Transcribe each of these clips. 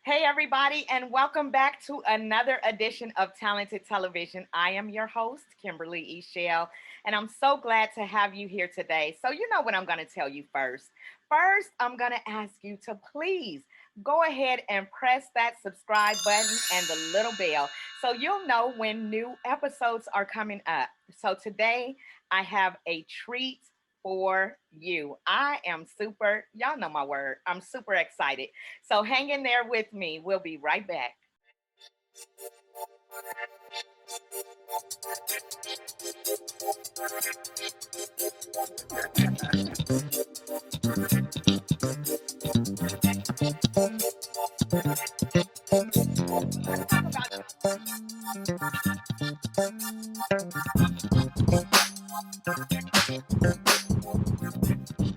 Hey, everybody, and welcome back to another edition of Talented Television. I am your host, Kimberly Eichelle, and I'm so glad to have you here today. So, you know what I'm going to tell you first. First, I'm going to ask you to please go ahead and press that subscribe button and the little bell so you'll know when new episodes are coming up. So, today I have a treat for you. I am super, y'all know my word, I'm super excited. So hang in there with me. We'll be right back.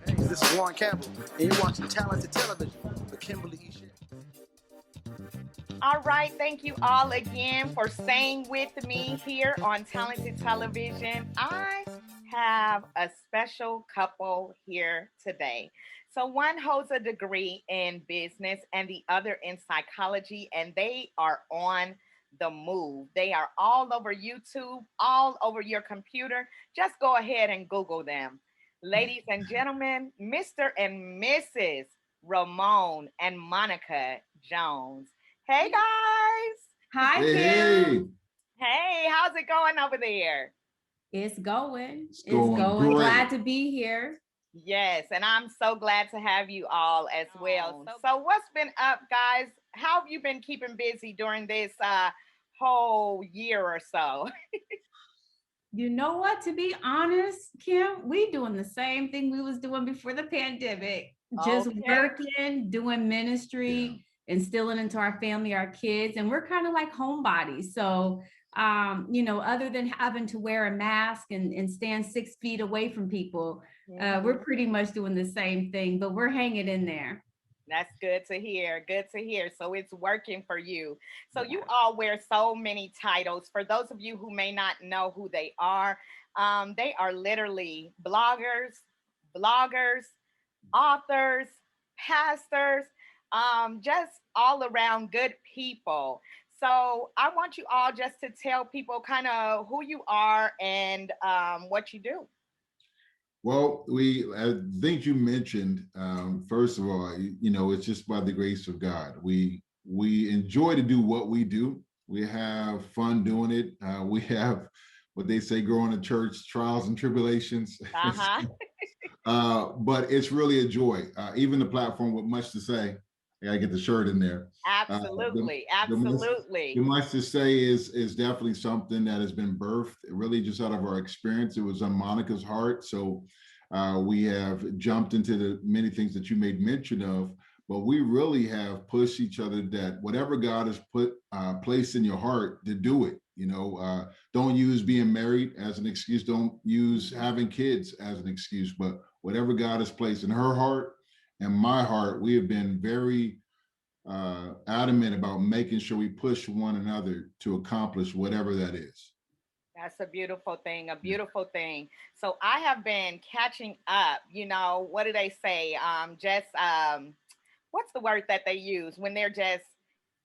Hey, this is Warren Campbell, and you're watching Talented Television with Kimberly Eichelle. All right. Thank you all again for staying with me here on Talented Television. I have a special couple here today. So, one holds a degree in business and the other in psychology, and they are on the move. They are all over YouTube, all over your computer. Just go ahead and Google them. Ladies and gentlemen, Mr. and Mrs. Ramone and Monica Jones. Hey guys. Hi, Hey, Kim. hey, Hey, how's it going over there? It's going. it's It's going going. Glad great. to be here. Yes, and I'm so glad to have you all as well. So what's been up, guys? How have you been keeping busy during this whole year or so? You know what? To be honest, Kim, we doing the same thing we was doing before the pandemic. Just Okay. working, doing Yeah. ministry, instilling into our family, our kids, and we're kind of like homebodies. So, other than having to wear a mask and stand 6 feet away from people, we're Mhm. pretty much doing the same thing, but we're hanging in there. That's good to hear. Good to hear. So it's working for you. So you Yeah. all wear so many titles. For those of you who may not know who they are literally bloggers, authors, pastors, just all around good people. So I want you all just to tell people kind of who you are and what you do. Well, I think you mentioned, first of all, it's just by the grace of God. We enjoy to do what we do. We have fun doing it. We have what they say growing in church, trials and tribulations. Uh huh. But it's really a joy. Even the platform with much to say. I gotta get the shirt in there. The Absolutely. the much, the Absolutely. much to say is definitely something that has been birthed really just out of our experience. It was on Monica's heart, so we have jumped into the many things that you made mention of. But we really have pushed each other that whatever God has put placed in your heart to do it. Don't use being married as an excuse. Don't use having kids as an excuse. But whatever God has placed in her heart and my heart, we have been very adamant about making sure we push one another to accomplish whatever that is. That's a beautiful thing, a Yeah. beautiful thing. So I have been catching up. What do they say? Just what's the word that they use when they're just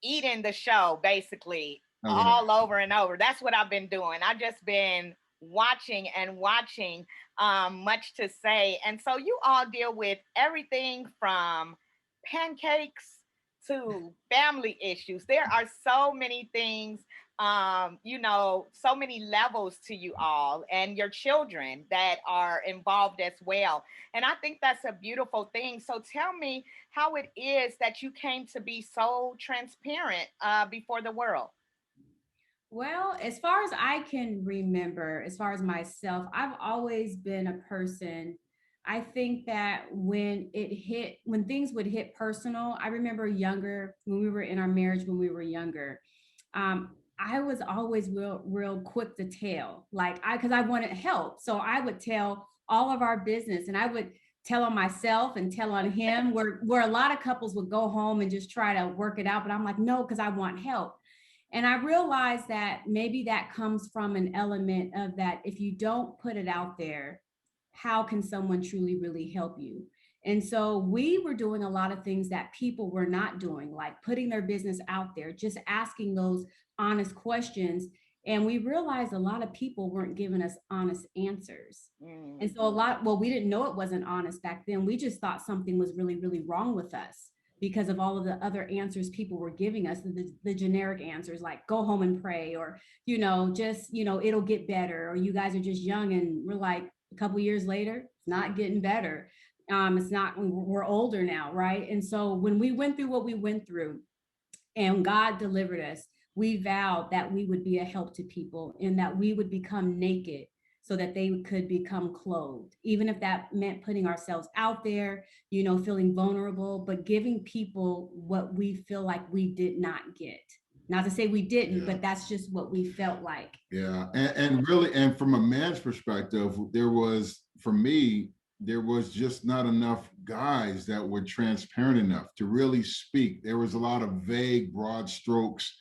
eating the show basically Oh yeah. all over and over. That's what I've been doing. I've just been watching and watching, much to say. And so you all deal with everything from pancakes to family issues. There are so many things, so many levels to you all and your children that are involved as well. And I think that's a beautiful thing. So tell me how it is that you came to be so transparent before the world. Well, as far as I can remember, as far as myself, I've always been a person. I think that when things would hit personal, I remember younger, when we were in our marriage, when we were younger, I was always real quick to tell, because I wanted help. So I would tell all of our business and I would tell on myself and tell on him, where a lot of couples would go home and just try to work it out. But I'm like, no, because I want help. And I realized that maybe that comes from an element of that if you don't put it out there, how can someone truly really help you? And so we were doing a lot of things that people were not doing, like putting their business out there, just asking those honest questions. And we realized a lot of people weren't giving us honest answers. And so well, we didn't know it wasn't honest back then. We just thought something was really, really wrong with us because of all of the other answers people were giving us, the generic answers like go home and pray, or, just, it'll get better, or you guys are just young. And we're like, a couple years later, it's not getting better. It's not, we're older now, right? And so when we went through what we went through and God delivered us, we vowed that we would be a help to people and that we would become naked so that they could become clothed, even if that meant putting ourselves out there, feeling vulnerable, but giving people what we feel like we did not get. Not to say we didn't, Yeah. but that's just what we felt like. Yeah. And really, and from a man's perspective, for me, there was just not enough guys that were transparent enough to really speak. There was a lot of vague, broad strokes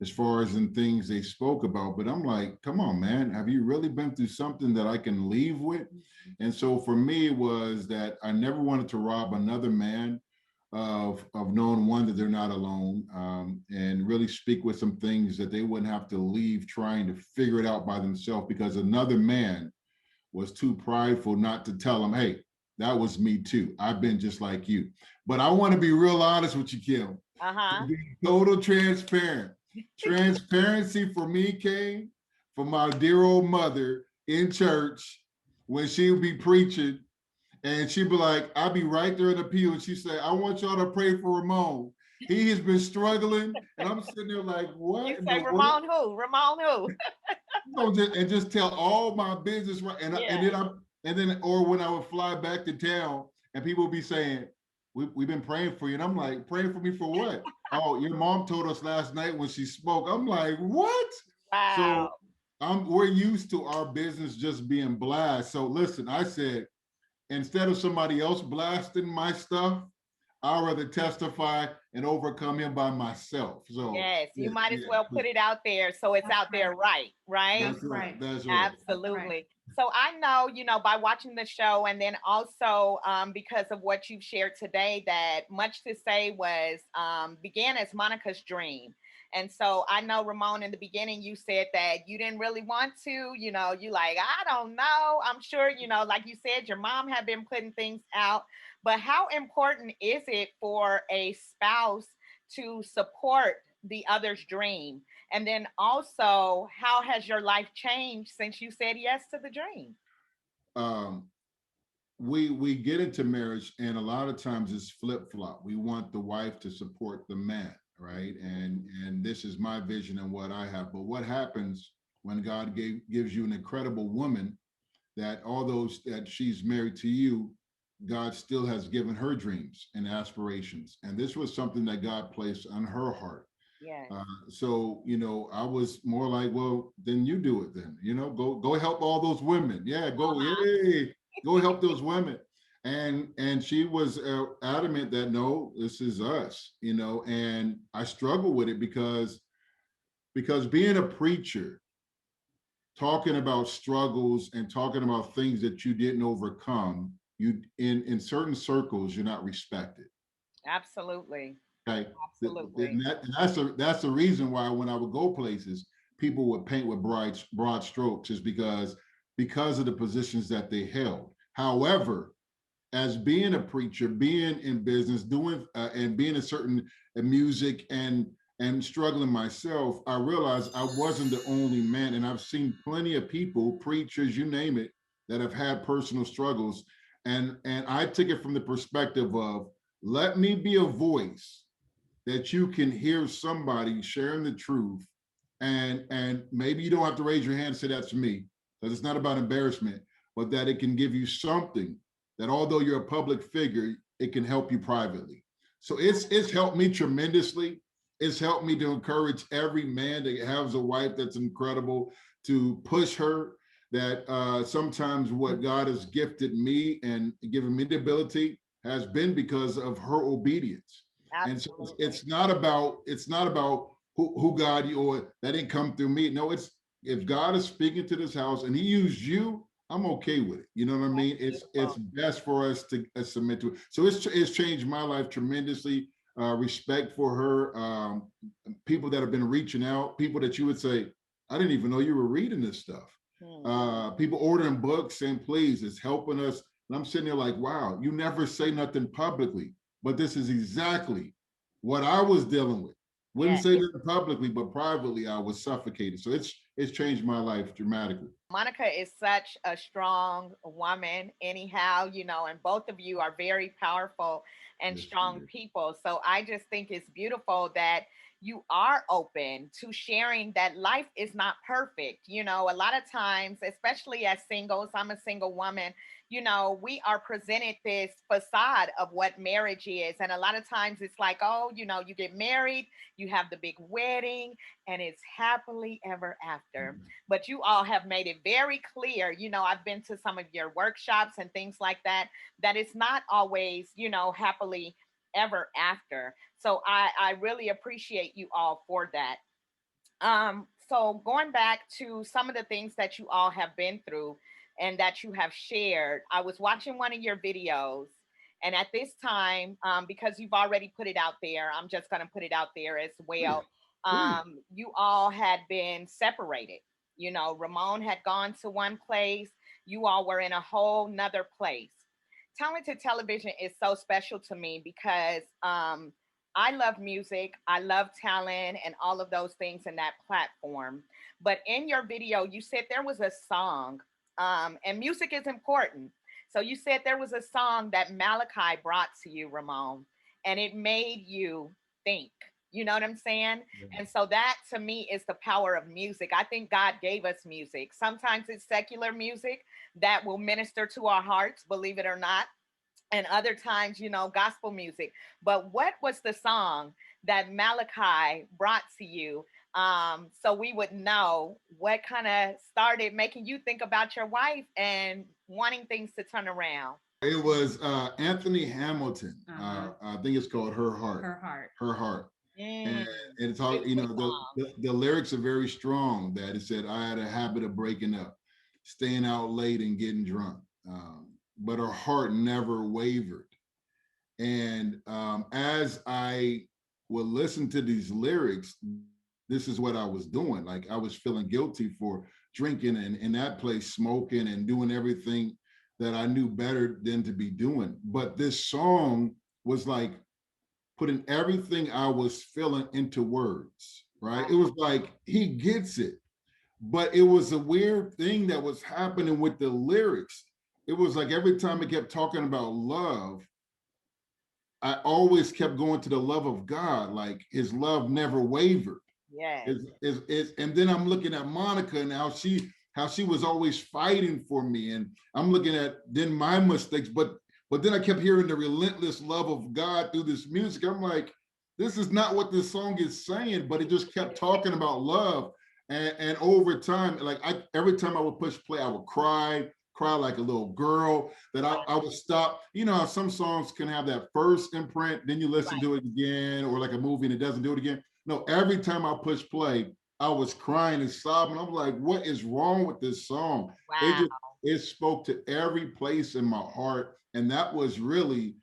as far as in things they spoke about. But I'm like, come on, man, have you really been through something that I can leave with? And so for me, it was that I never wanted to rob another man of knowing, one, that they're not alone, and really speak with some things that they wouldn't have to leave trying to figure it out by themselves, because another man was too prideful not to tell them, hey, that was me too. I've been just like you. But I want to be real honest with you, Kim. To be total transparent. Transparency for me came from my dear old mother in church when she would be preaching, and she'd be like, I'd be right there in the pew, and she'd say, I want y'all to pray for Ramone. He has been struggling. And I'm sitting there like, what? You say Ramone who? Ramone who? And just tell all my business, right? And then or when I would fly back to town and people would be saying, we've been praying for you. And I'm like, praying for me for what? Oh, your mom told us last night when she spoke. I'm like, what? Wow. So we're used to our business just being blast. So listen, I said, instead of somebody else blasting my stuff, I'd rather testify and overcome him by myself. So yes, you might as well put it out there so it's out there, right? That's right. That's right. Absolutely. So I know, by watching the show, and then also because of what you've shared today, that Much to Say was began as Monica's dream. And so I know, Ramone, in the beginning, you said that you didn't really want to, you like, I don't know. I'm sure, like you said, your mom had been putting things out. But how important is it for a spouse to support the other's dream? And then also, how has your life changed since you said yes to the dream? um, we get into marriage, and a lot of times it's flip flop. We want the wife to support the man, right? And this is my vision and what I have. But what happens when God gives you an incredible woman, that although that she's married to you, God still has given her dreams and aspirations. And this was something that God placed on her heart. Yes. So, I was more like, well, then you do it then, go help all those women. Yeah, go, yay, go help those women. And she was adamant that, no, this is us, and I struggle with it because being a preacher, talking about struggles and talking about things that you didn't overcome, you in certain circles, you're not respected. Absolutely. Okay. Absolutely. That's the reason why when I would go places, people would paint with broad strokes, is because of the positions that they held. However, as being a preacher, being in business, doing and being in certain music and struggling myself, I realized I wasn't the only man. And I've seen plenty of people, preachers, you name it, that have had personal struggles. And I took it from the perspective of, let me be a voice that you can hear somebody sharing the truth. And maybe you don't have to raise your hand and say that's me, because it's not about embarrassment, but that it can give you something that, although you're a public figure, it can help you privately. So it's helped me tremendously. It's helped me to encourage every man that has a wife that's incredible, to push her, that sometimes what God has gifted me and given me the ability has been because of her obedience. Absolutely. And so it's not about who God, or that didn't come through me. No, it's, if God is speaking to this house and he used you, I'm okay with it. You know what I That's mean? It's beautiful. best for us to submit to it. So it's changed my life tremendously. Respect for her. People that have been reaching out, people that you would say, I didn't even know you were reading this stuff. Hmm. People ordering books saying, please, it's helping us. And I'm sitting there like, wow, you never say nothing publicly, but this is exactly what I was dealing with. Wouldn't Yeah. say nothing publicly, but privately I was suffocated. So it's changed my life dramatically. Monica is such a strong woman, anyhow, and both of you are very powerful and Yes, she strong is. people. So I just think it's beautiful that you are open to sharing that life is not perfect. A lot of times, especially as singles, I'm a single woman, we are presented this facade of what marriage is. And a lot of times it's like, oh, you get married, you have the big wedding, and it's happily ever after. But you all have made it very clear. I've been to some of your workshops and things like that, that it's not always, happily ever after. So I really appreciate you all for that. So going back to some of the things that you all have been through and that you have shared, I was watching one of your videos. And at this time, because you've already put it out there, I'm just going to put it out there as Please, well. please. You all had been separated. Ramone had gone to one place, you all were in a whole nother place. Talented Television is so special to me because I love music, I love talent, and all of those things in that platform. But in your video, you said there was a song, and music is important. So you said there was a song that Malachi brought to you, Ramon, and it made you think. You know what I'm saying? And so that to me is the power of music. I think God gave us music. Sometimes it's secular music that will minister to our hearts, believe it or not, and other times, gospel music. But what was the song that Malachi brought to you, so we would know what kind of started making you think about your wife and wanting things to turn around? It was Anthony Hamilton. Uh-huh. I think it's called Her Heart. Her heart. Her Heart. Mm, And, and it's all, beautiful the, song. the lyrics are very strong that it said, I had a habit of breaking up, staying out late and getting drunk. But her heart never wavered. And as I would listen to these lyrics, this is what I was doing. Like I was feeling guilty for drinking and in that place smoking and doing everything that I knew better than to be doing. But this song was like putting everything I was feeling into words, right? It Wow. was like he gets it. But it was a weird thing that was happening with the lyrics. It was like every time it kept talking about love, I always kept going to the love of God, like his love never wavered. Yes. And then I'm looking at Monica and how she was always fighting for me. And I'm looking at then my mistakes, but then I kept hearing the relentless love of God through this music. I'm like, this is not what this song is saying, but it just kept talking about love. And over time, like every time I would push play, I would cry like a little girl, that I would stop. You know how some songs can have that first imprint, then you listen Right. to it again, or like a movie and it doesn't do it again. No, every time I push play, I was crying and sobbing. I'm like, what is wrong with this song? It Wow. just it spoke to every place in my heart. And that was really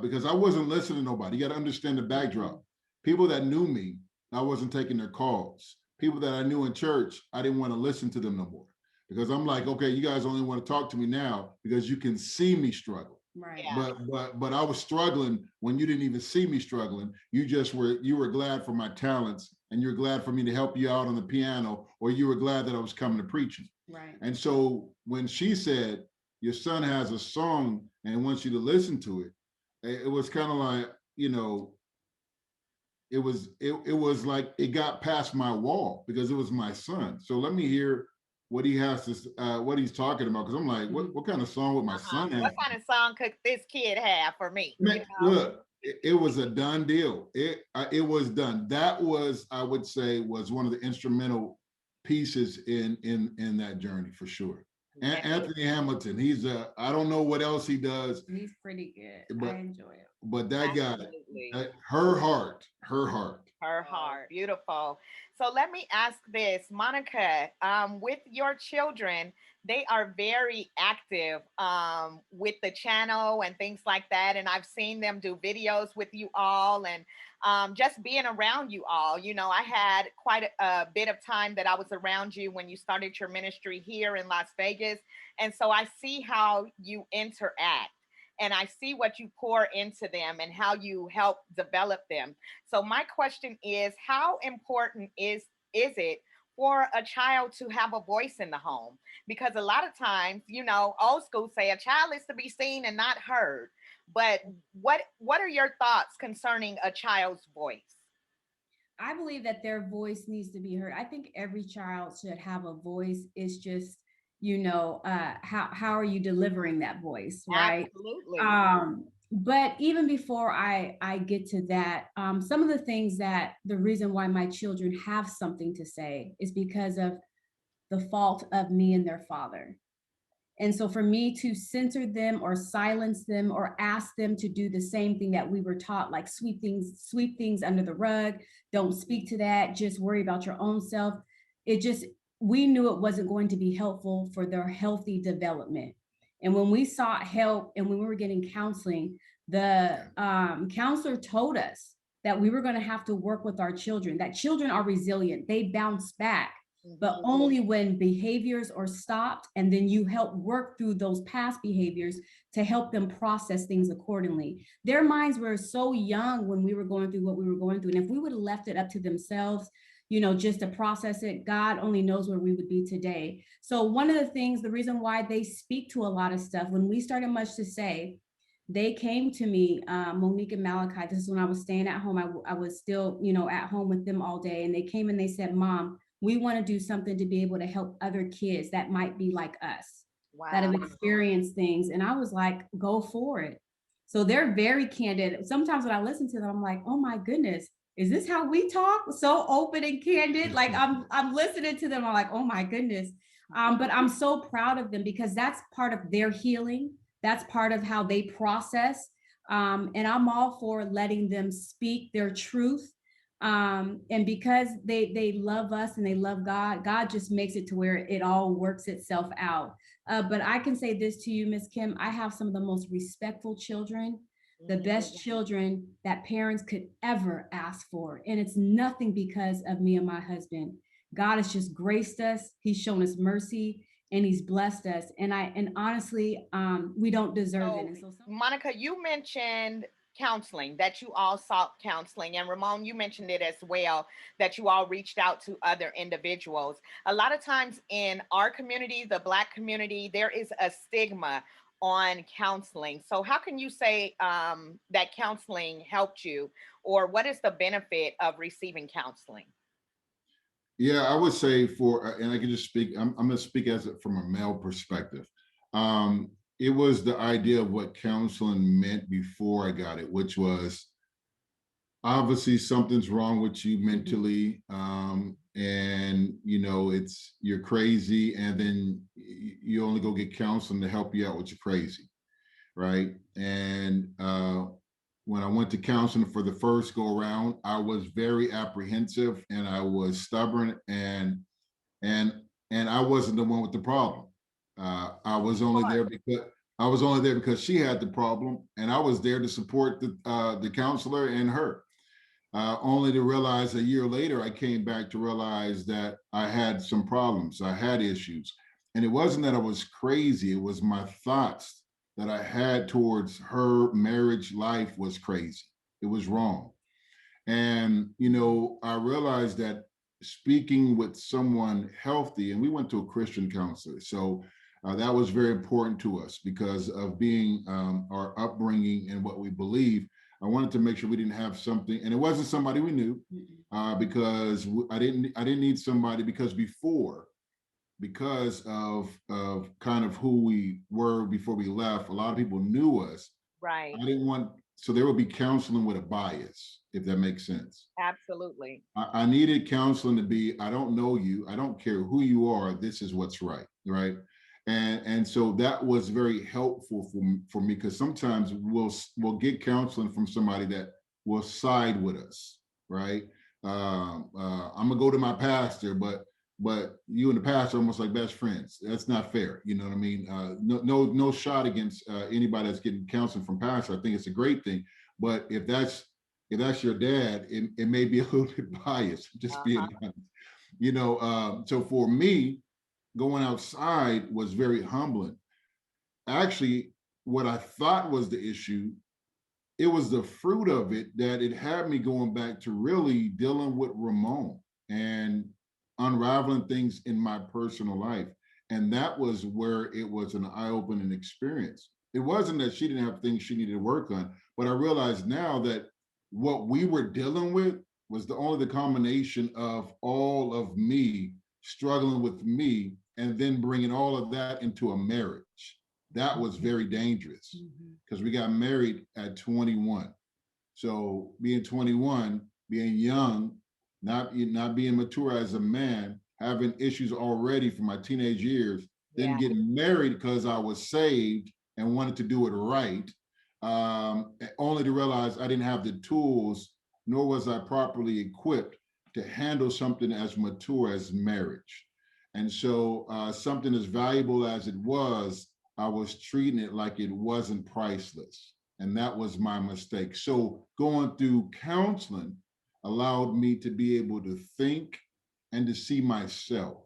because I wasn't listening to nobody. You got to understand the Mhm. backdrop. People that knew me, I wasn't taking their calls. People that I knew in church, I didn't want to listen to them no more because I'm like, okay, you guys only want to talk to me now because you can see me struggle. Right. Yeah. But I was struggling when you didn't even see me struggling. You were glad for my talents and you're glad for me to help you out on the piano, or you were glad that I was coming to preaching. Right. And so when she said, your son has a song and wants you to listen to it, it was kind of like, you know, it was like it got past my wall because it was my son. So let me hear what he has to what he's talking about, because I'm like, Mhm. what kind of song would my Uh-huh. son have? What kind of song could this kid have for me? Man, look, it was a done deal. It was done. That was, I would say, was one of the instrumental pieces in that journey for sure. Yeah. Anthony Hamilton, he's I don't know what else he does, He's pretty good. I but enjoy it. that guy, Absolutely. her heart. Her heart. Beautiful. So let me ask this, Monica, with your children, they are very active with the channel and things like that. And I've seen them do videos with you all, and just being around you all. You know, I had quite a bit of time that I was around you when you started your ministry here in Las Vegas. And so I see how you interact. And I see what you pour into them and how you help develop them. So my question is, how important is it for a child to have a voice in the home? Because a lot of times, you know, old school say a child is to be seen and not heard. But what are your thoughts concerning a child's voice? I believe that their voice needs to be heard. I think every child should have a voice. It's just, how are you delivering that voice, right? Absolutely. But even before I get to that, some of the things that the reason why my children have something to say is because of the fault of me and their father. And so for me to censor them or silence them or ask them to do the same thing that we were taught, like sweep things under the rug, don't speak to that, just worry about your own self. It just, we knew it wasn't going to be helpful for their healthy development. And when we sought help and when we were getting counseling, the counselor told us that we were going to have to work with our children, that children are resilient, they bounce back, but Mhm. only when behaviors are stopped, and then you help work through those past behaviors to help them process things accordingly. Their minds were so young when we were going through what we were going through, and if we would have left it up to themselves, just to process it, God only knows where we would be today. So one of the things, the reason why they speak to a lot of stuff, when we started Much to Say, they came to me, Monique and Malachi. This is when I was staying at home. I was still, at home with them all day. And they came and they said, Mom, we want to do something to be able to help other kids that might be like us, that have Wow. experienced things. And I was like, go for it. So they're very candid. Sometimes when I listen to them, I'm like, oh my goodness, is this how we talk? So open and candid. Like I'm listening to them. I'm like, oh my goodness. But I'm so proud of them because that's part of their healing. That's part of how they process. And I'm all for letting them speak their truth, and because they love us and they love God, God just makes it to where it all works itself out. But I can say this to you, Miss Kim, I have some of the most respectful children, the best children that parents could ever ask for, and it's nothing because of me and my husband. God has just graced us, he's shown us mercy, and he's blessed us, and honestly, we don't deserve it. So, And so some Monica, you mentioned counseling, that you all sought counseling, and Ramon, you mentioned it as well, that you all reached out to other individuals. A lot of times in our community, the Black community, there is a stigma on counseling. So, how can you say that counseling helped you, or what is the benefit of receiving counseling? Yeah, I would say and I can just speak, I'm going to speak from a male perspective. It was the idea of what counseling meant before I got it, which was obviously something's wrong with you mentally. And you're crazy, and then you only go get counseling to help you out with your crazy, right? And when I went to counseling for the first go around, I was very apprehensive and I was stubborn, and and I wasn't the one with the problem. I was only there because she had the problem, and I was there to support the counselor and her. Only to realize a year later, I came back to realize that I had some problems, I had issues, and it wasn't that I was crazy. It was my thoughts that I had towards her marriage life was crazy. It was wrong. And, I realized that speaking with someone healthy, and we went to a Christian counselor. So that was very important to us because of being our upbringing and what we believe. I wanted to make sure we didn't have something, and it wasn't somebody we knew, because I didn't need somebody because of kind of who we were before we left. A lot of people knew us. Right. I didn't want, so there would be counseling with a bias, if that makes sense. Absolutely. I needed counseling to be, I don't know you, I don't care who you are, this is what's right, right? And so that was very helpful for me because sometimes we'll get counseling from somebody that will side with us, right? I'm gonna go to my pastor, but but you and the pastor are almost like best friends. That's not fair. You know what I mean? No shot against anybody that's getting counseling from pastor. I think it's a great thing. But if that's your dad, it may be a little bit biased. Just being Uh-huh. honest. So for me, going outside was very humbling. Actually, what I thought was the issue, it was the fruit of it that it had me going back to really dealing with Ramon and unraveling things in my personal life. And that was where it was an eye-opening experience. It wasn't that she didn't have things she needed to work on, but I realize now that what we were dealing with was only the combination of all of me struggling with me and then bringing all of that into a marriage. That was very dangerous because we got married at 21. So being 21, being young, not being mature as a man, having issues already from my teenage years, then Yeah. getting married because I was saved and wanted to do it right, only to realize I didn't have the tools, nor was I properly equipped to handle something as mature as marriage. And so something as valuable as it was, I was treating it like it wasn't priceless. And that was my mistake. So going through counseling allowed me to be able to think and to see myself.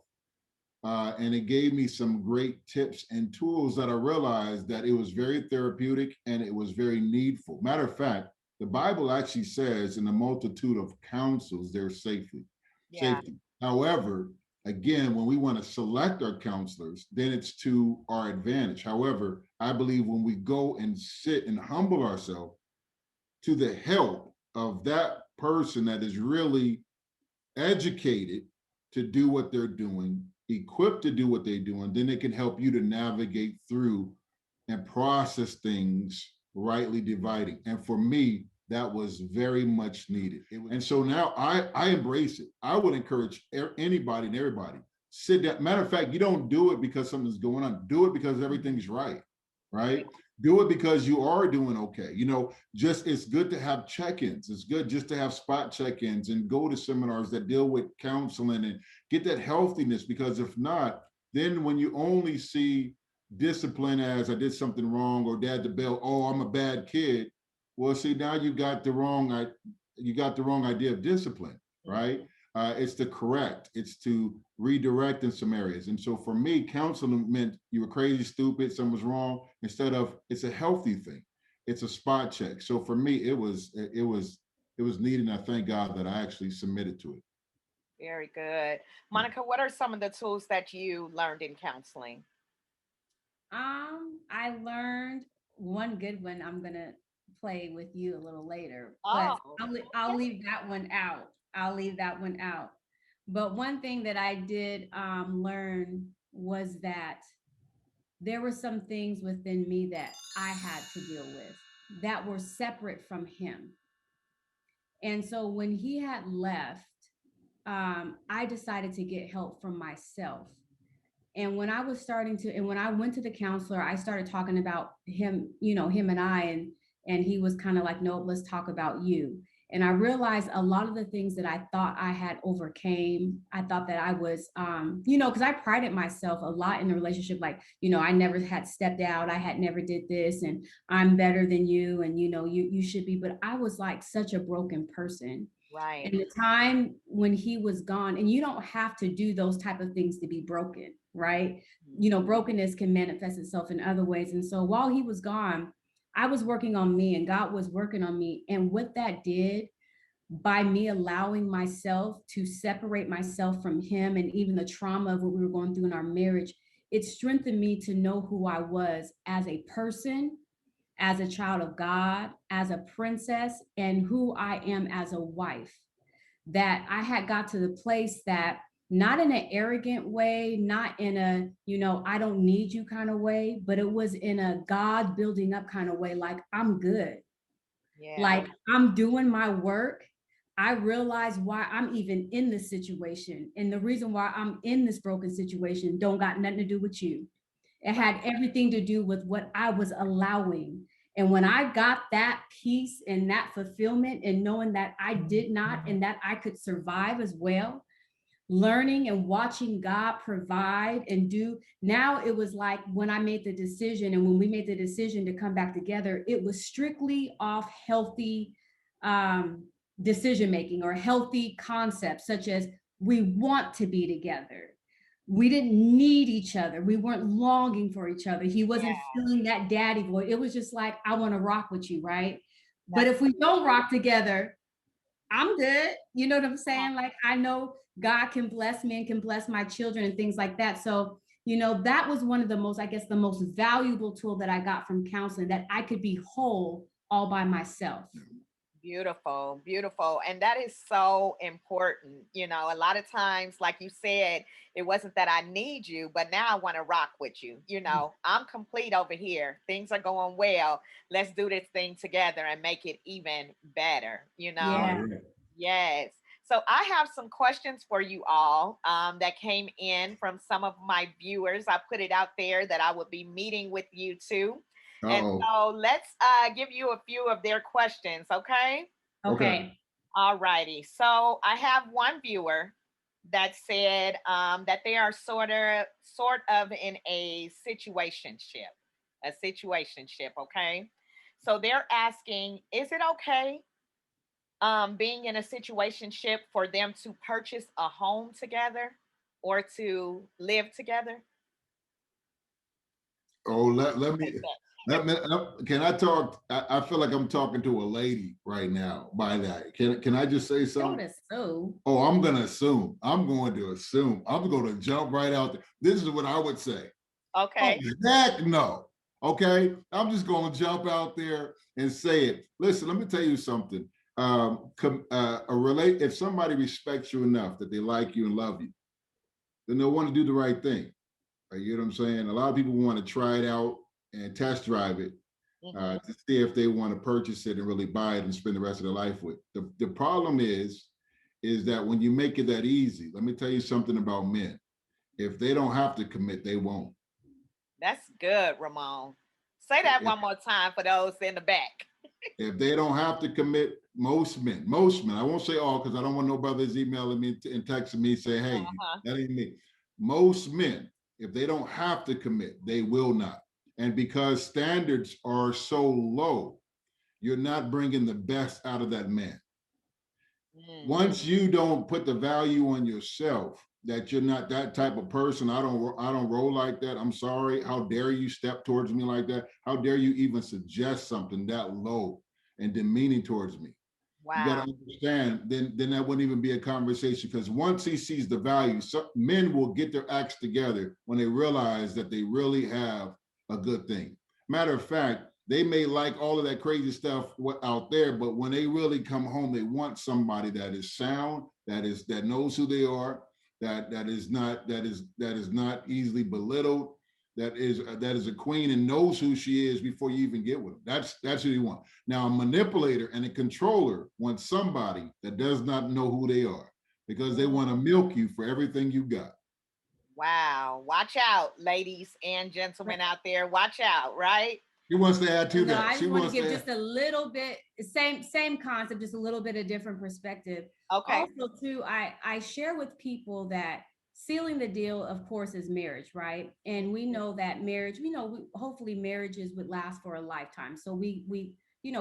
And it gave me some great tips and tools that I realized that it was very therapeutic and it was very needful. Matter of fact, the Bible actually says in a multitude of counsels, there's Yeah. safety. However, again, when we want to select our counselors, then it's to our advantage. However, I believe when we go and sit and humble ourselves to the help of that person that is really educated to do what they're doing, equipped to do what they're doing, then it can help you to navigate through and process things rightly dividing. And for me, that was very much needed. And so now I embrace it. I would encourage anybody and everybody, sit down. Matter of fact, you don't do it because something's going on. Do it because everything's right, right? Do it because you are doing okay. Just it's good to have check-ins. It's good just to have spot check-ins and go to seminars that deal with counseling and get that healthiness, because if not, then when you only see discipline as I did something wrong or dad the bell, oh, I'm a bad kid. Well, see, now you got the wrong idea of discipline, right? It's to correct, it's to redirect in some areas. And so for me, counseling meant you were crazy, stupid, something was wrong, instead of it's a healthy thing. It's a spot check. So for me, it was needed. And I thank God that I actually submitted to it. Very good. Monica, what are some of the tools that you learned in counseling? I learned one good one. I'm gonna play with you a little later, but Oh, I'll leave that one out. I'll leave that one out. But one thing that I did learn was that there were some things within me that I had to deal with that were separate from him. And so when he had left, I decided to get help from myself. And when I was starting to, and when I went to the counselor, I started talking about him, him and I, and he was kind of like, nope, let's talk about you. And I realized a lot of the things that I thought I had overcame, I thought that I was, because I prided myself a lot in the relationship. Like, I never had stepped out. I had never did this, and I'm better than you. And, you should be, but I was like such a broken person. right. And the time when he was gone, and you don't have to do those type of things to be broken, right? Brokenness can manifest itself in other ways. And so while he was gone, I was working on me and God was working on me. And what that did, by me allowing myself to separate myself from him and even the trauma of what we were going through in our marriage, it strengthened me to know who I was as a person, as a child of God, as a princess, and who I am as a wife. That I had got to the place that, not in an arrogant way, not in a, I don't need you kind of way, but it was in a God building up kind of way. Like, I'm good. Yeah. Like, I'm doing my work. I realize why I'm even in this situation. And the reason why I'm in this broken situation don't got nothing to do with you. It had everything to do with what I was allowing. And when I got that peace and that fulfillment and knowing that I did not and that I could survive as well, learning and watching God provide and do. Now it was like when I made the decision and when we made the decision to come back together, it was strictly off healthy um, decision making or healthy concepts, such as we want to be together. We didn't need each other. We weren't longing for each other. He wasn't Yeah, feeling that daddy void. It was just like, I want to rock with you, right? But that's if we don't rock together, I'm good. You know what I'm uh, saying? Like, I know God can bless me and can bless my children and things like that. So, you know, that was one of the most, I guess, the most valuable tool that I got from counseling, that I could be whole all by myself. beautiful, beautiful. And that is so important. A lot of times, like you said, it wasn't that I need you, but now I want to rock with you. I'm complete over here. Things are going well. Let's do this thing together and make it even better, you Right, know? Yeah. right. Yes. So I have some questions for you all that came in from some of my viewers. I put it out there that I would be meeting with you too. And Uh-oh. so let's give you a few of their questions, okay? Okay. Okay. All righty. So I have one viewer that said that they are sort of in a situationship, okay? So they're asking, is it okay being in a situationship for them to purchase a home together or to live together? Oh, let, What do you let me think that? can I talk? I feel like I'm talking to a lady right now by that. Can I just say Don't something? assume. Oh, I'm gonna assume. I'm going to assume. I'm gonna jump right out there. This is what I would say. Oh, Okay. heck no. Okay. I'm just gonna jump out there and say it. Listen, let me tell you something. If somebody respects you enough that they like you and love you, then they'll want to do the right thing. You know what I'm saying? A lot of people want to try it out and test drive it Mm-hmm. to see if they want to purchase it and really buy it and spend the rest of their life with. The problem is that when you make it that easy, let me tell you something about men. If they don't have to commit, they won't. That's good, Ramon. Say that If, one more time for those in the back. if they don't have to commit, most men, I won't say all because I don't want no brothers emailing me and texting me say, hey, Uh-huh. that ain't me. Most men, if they don't have to commit, they will not. And because standards are so low, you're not bringing the best out of that man. Mm. Once you don't put the value on yourself, that you're not that type of person, I don't roll like that. I'm sorry. How dare you step towards me like that? How dare you even suggest something that low and demeaning towards me? You got to Wow. understand, then that wouldn't even be a conversation, because once he sees the value, men will get their acts together when they realize that they really have a good thing. Matter of fact, they may like all of that crazy stuff out there, but when they really come home, they want somebody that is sound, that knows who they are, that is not easily belittled, that is a queen and knows who she is before you even get with them. That's who you want. Now, a manipulator and a controller wants somebody that does not know who they are, because they Mm. want to milk you for everything you got. Wow. Watch out, ladies and gentlemen out there. Watch out, right? She wants to add to No, that. I She just want to wants give to add. just a little bit, same concept, just a little bit of different perspective. Okay. Also, too, I share with people that sealing the deal, of course, is marriage, right? And we know that marriage, hopefully marriages would last for a lifetime. So we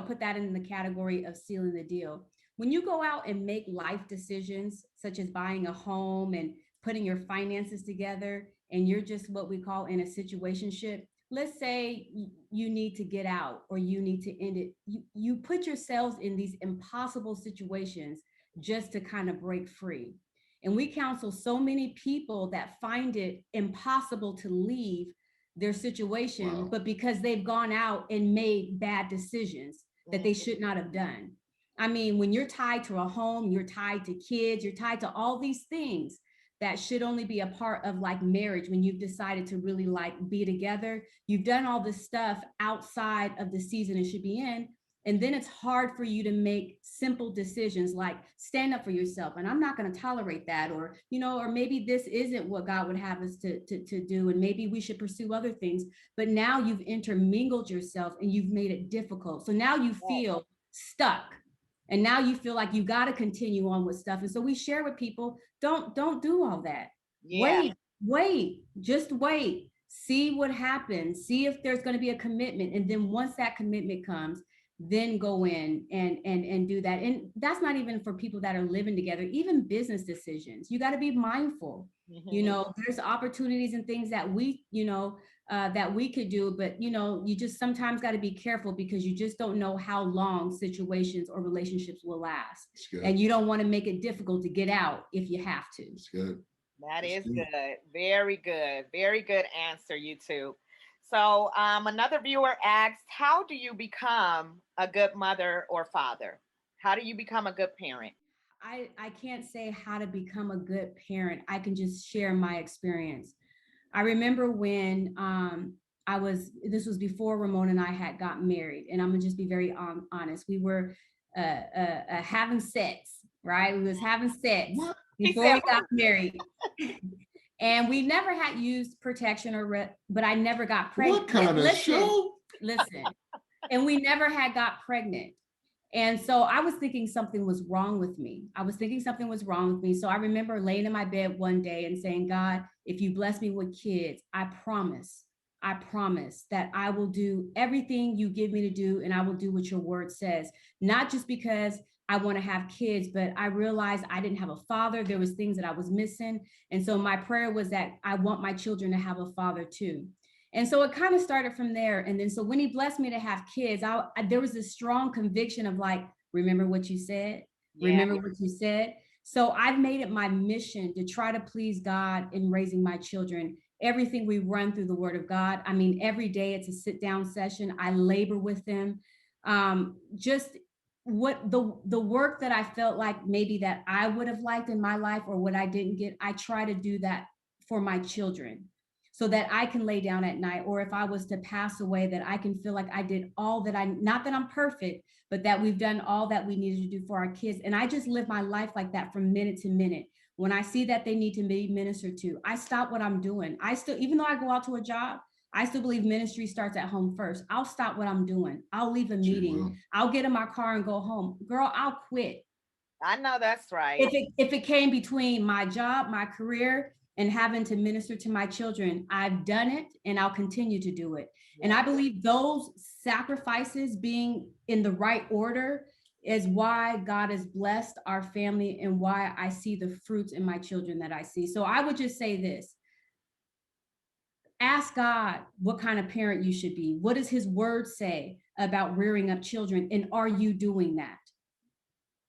put that in the category of sealing the deal. When you go out and make life decisions, such as buying a home and putting your finances together, and you're just what we call in a situationship, let's say you need to get out or you need to end it, you put yourselves in these impossible situations just to kind of break free. And we counsel so many people that find it impossible to leave their situation, Wow. but because they've gone out and made bad decisions that they Mhm. should not have done. I mean, when you're tied to a home, you're tied to kids, you're tied to all these things that should only be a part of like marriage. When you've decided to really like be together, you've done all this stuff outside of the season it should be in, and then it's hard for you to make simple decisions like stand up for yourself, and I'm not going to tolerate that, or maybe this isn't what God would have us to do, and maybe we should pursue other things. But now you've intermingled yourself and you've made it difficult, so now you Right. feel stuck. And now you feel like you got to continue on with stuff. And so we share with people, don't do all that. Yeah. Wait, just wait. See what happens. See if there's going to be a commitment. And then once that commitment comes, then go in and do that. And that's not even for people that are living together, even business decisions. You got to be mindful. You Mhm. know, there's opportunities and things that that we could do, but you just sometimes got to be careful because you just don't know how long situations or relationships will last. And you don't want to make it difficult to get out if you have to. It's good. That It's is good. good. Very good. Very good answer, you two. So, another viewer asked, how do you become a good mother or father? How do you become a good parent? I can't say how to become a good parent. I can just share my experience. I remember when this was before Ramon and I had gotten married, and I'm gonna just be very honest. We were having sex, right? We was having sex What? He before said, we got married, and we never had used protection but I never got pregnant. What kind of show? Listen, and we never had got pregnant. And so I was thinking something was wrong with me. I was thinking something was wrong with me. So I remember laying in my bed one day and saying, God, if you bless me with kids, I promise that I will do everything you give me to do, and I will do what your word says. Not just because I want to have kids, but I realized I didn't have a father. There was things that I was missing. And so my prayer was that I want my children to have a father too. And so it kind of started from there. And then so when he blessed me to have kids, there was this strong conviction of like, remember what you said? yeah. Remember what you said? So I've made it my mission to try to please God in raising my children. Everything we run through the word of God. I mean, every day it's a sit down session. I labor with them. Just what the work that I felt like maybe that I would have liked in my life or what I didn't get, I try to do that for my children so that I can lay down at night, or if I was to pass away, that I can feel like I did all that not that I'm perfect, but that we've done all that we needed to do for our kids. And I just live my life like that from minute to minute. When I see that they need to be ministered to, I stop what I'm doing. I still, even though I go out to a job, I still believe ministry starts at home first. I'll stop what I'm doing. I'll leave a meeting. I'll get in my car and go home. Girl, I'll quit. I know that's right. If it came between my job, my career, and having to minister to my children, I've done it and I'll continue to do it. And I believe those sacrifices being in the right order is why God has blessed our family and why I see the fruits in my children that I see. So I would just say this: ask God what kind of parent you should be. What does his word say about rearing up children? And are you doing that?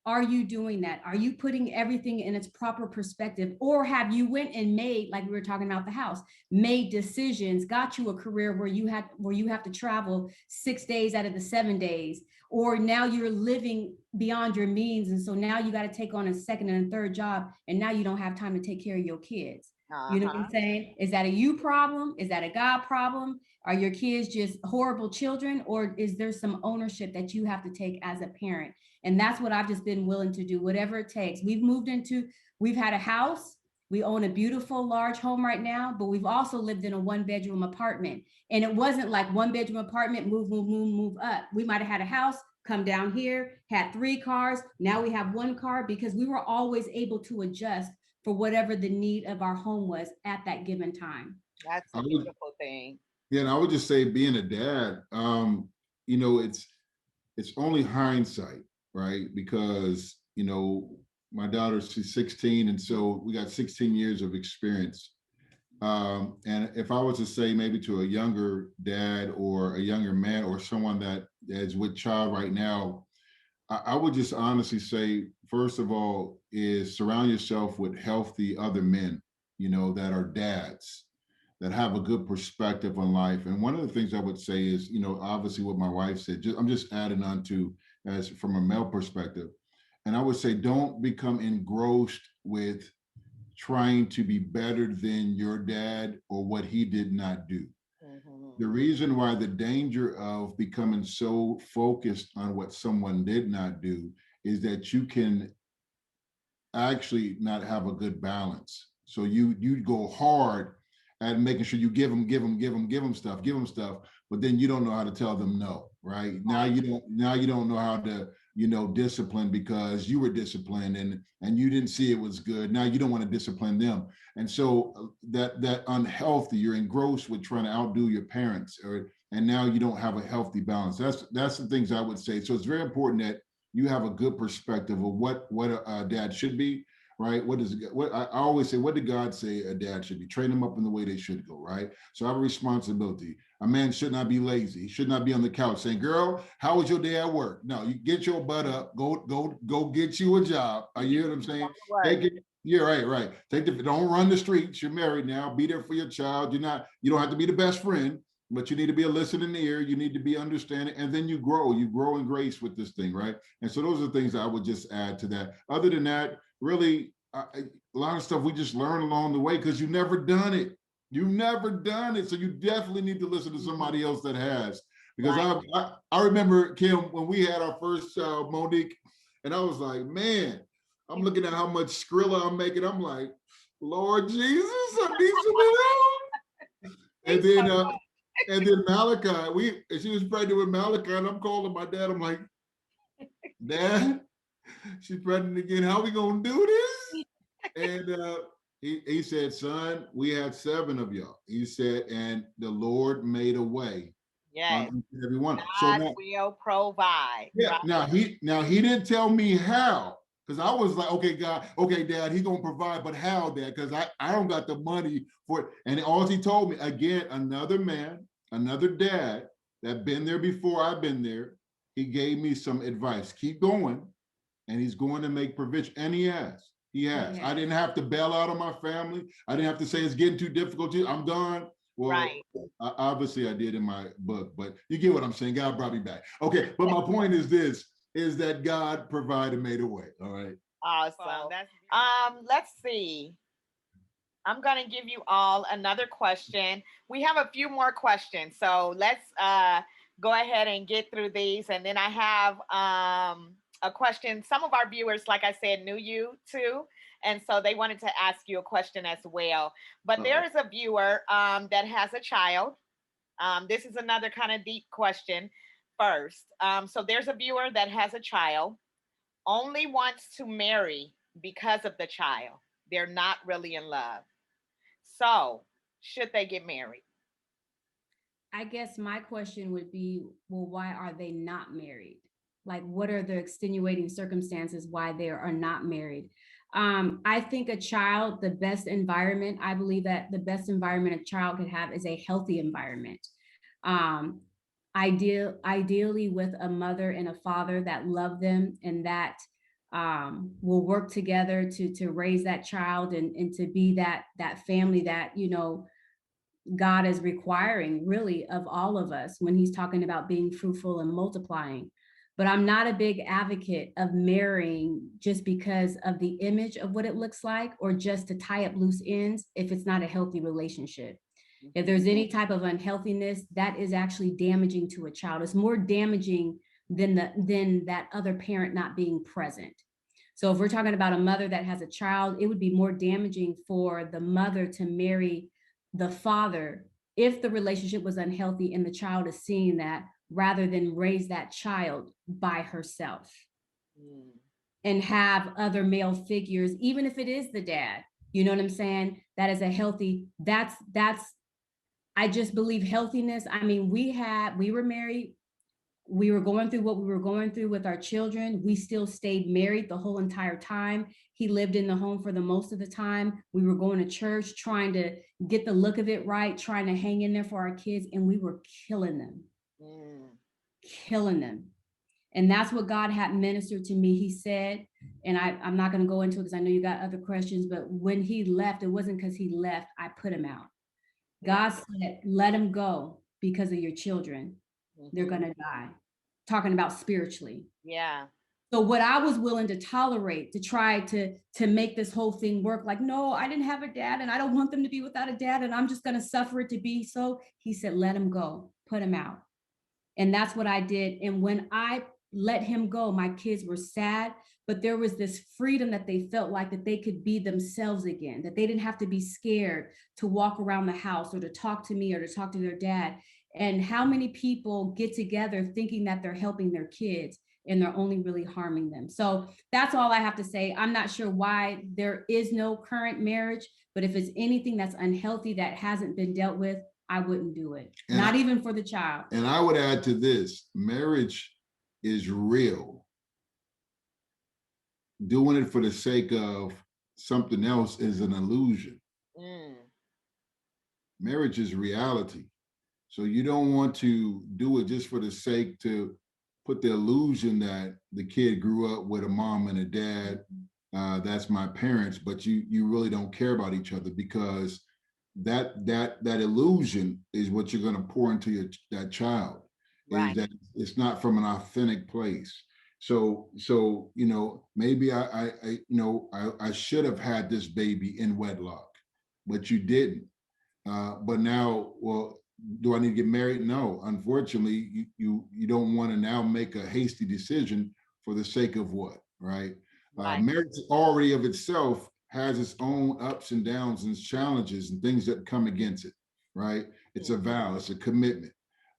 Are you doing that? Are you putting everything in its proper perspective? Or have you went and made, like we were talking about the house, made decisions, got you a career where you have to travel 6 days out of the 7 days, or now you're living beyond your means. And so now you got to take on a second and a third job, and now you don't have time to take care of your kids. You know what I'm saying? Is that a you problem? Is that a God problem? Are your kids just horrible children? Or is there some ownership that you have to take as a parent? And that's what I've just been willing to do, whatever it takes. We've had a house. We own a beautiful large home right now, but we've also lived in a 1-bedroom apartment. And it wasn't like 1-bedroom apartment, move up. We might have had a house, come down here, had 3 cars. Now we have 1 car because we were always able to adjust for whatever the need of our home was at that given time. That's a beautiful thing. Yeah, and I would just say being a dad, it's only hindsight, right? Because, my daughter, she's 16, and so we got 16 years of experience. And if I was to say maybe to a younger dad or a younger man or someone that is with child right now, I would just honestly say, first of all, is surround yourself with healthy other men, that are dads, that have a good perspective on life. And one of the things I would say is, obviously what my wife said, I'm just adding on to as from a male perspective. And I would say, don't become engrossed with trying to be better than your dad or what he did not do. The reason why the danger of becoming so focused on what someone did not do is that you can actually not have a good balance. So you go hard at making sure you give them stuff, but then you don't know how to tell them no, right? Now you don't know how to discipline because you were disciplined and you didn't see it was good. Now you don't want to discipline them. And so that unhealthy, you're engrossed with trying to outdo your parents, and now you don't have a healthy balance. That's the things I would say. So it's very important that you have a good perspective of what a dad should be, right? What I always say, what did God say a dad should be? Train them up in the way they should go, right? So I have a responsibility. A man should not be lazy. He should not be on the couch saying, "Girl, how was your day at work?" No, you get your butt up, go get you a job. You hear what I'm saying? Take it. Yeah, right. Don't run the streets. You're married now. Be there for your child. You don't have to be the best friend, but you need to be a listening ear. You need to be understanding, and then you grow in grace with this thing, right? And so those are things I would just add to that. Other than that, really, a lot of stuff we just learn along the way because you've never done it. You've never done it, so you definitely need to listen to somebody else that has. Because I remember, Kim, when we had our first child, Monique, and I was like, man, I'm looking at how much Skrilla I'm making. I'm like, Lord Jesus, I need some help. And then Malachi, she was pregnant with Malachi, and I'm calling my dad. I'm like, Dad, she's pregnant again. How we gonna do this? And he said, son, we had 7 of y'all. He said, and the Lord made a way. Yes. On every one. So now, will provide. Yeah. Right? Now he didn't tell me how, because I was like, okay, God, okay, Dad, he's gonna provide, but how, Dad? Because I don't got the money for it. And all he told me, again, another man, another dad that been there before I've been there, he gave me some advice. Keep going, and he's going to make provision. And he has. He has. I didn't have to bail out on my family. I didn't have to say it's getting too difficult. I'm done. Well, right. Obviously I did in my book, but you get what I'm saying. God brought me back. Okay, but my point is this, is that God provided, made a way. All right. Awesome. Let's see. I'm going to give you all another question. We have a few more questions, so let's go ahead and get through these. And then I have a question. Some of our viewers, like I said, knew you too. And so they wanted to ask you a question as well. But there is a viewer that has a child. This is another kind of deep question first. So there's a viewer that has a child, only wants to marry because of the child. They're not really in love. So should they get married? I guess my question would be, well, why are they not married? Like, what are the extenuating circumstances why they are not married? I think a child, the best environment, I believe that the best environment a child could have is a healthy environment. Ideally with a mother and a father that love them and that will work together to raise that child and to be that family that, God is requiring really of all of us when he's talking about being fruitful and multiplying. But I'm not a big advocate of marrying just because of the image of what it looks like, or just to tie up loose ends if it's not a healthy relationship. If there's any type of unhealthiness, that is actually damaging to a child. It's more damaging than that other parent not being present. So if we're talking about a mother that has a child, it would be more damaging for the mother to marry the father if the relationship was unhealthy and the child is seeing that, rather than raise that child by herself and have other male figures, even if it is the dad, you know what I'm saying? That is a healthy, that's, I just believe healthiness. I mean, we were married. We were going through what we were going through with our children. We still stayed married the whole entire time. He lived in the home for the most of the time. We were going to church, trying to get the look of it right, trying to hang in there for our kids, and we were killing them. Killing them. And that's what God had ministered to me. He said, and I'm not going to go into it because I know you got other questions, but when he left, it wasn't because he left, I put him out. God said, let him go because of your children. They're going to die. Talking about spiritually. Yeah. So what I was willing to tolerate to try to make this whole thing work, like, no, I didn't have a dad and I don't want them to be without a dad and I'm just going to suffer it to be so. He said, let him go, put him out. And that's what I did. And when I let him go, my kids were sad, but there was this freedom that they felt like that they could be themselves again, that they didn't have to be scared to walk around the house or to talk to me or to talk to their dad. And how many people get together thinking that they're helping their kids? and they're only really harming them. So that's all I have to say. I'm not sure why there is no current marriage, but if it's anything that's unhealthy that hasn't been dealt with, I wouldn't do it, not even for the child. And I would add to this, marriage is real. Doing it for the sake of something else is an illusion. Marriage is reality. So you don't want to do it just for the sake to put the illusion that the kid grew up with a mom and a dad. That's my parents, but you really don't care about each other, because that illusion is what you're going to pour into that child. Right. Is that it's not from an authentic place. So maybe I should have had this baby in wedlock, but you didn't. But now, well, do I need to get married? No, unfortunately, you don't want to now make a hasty decision for the sake of what, right? Right. Marriage already of itself has its own ups and downs and challenges and things that come against it, right? It's a vow, it's a commitment.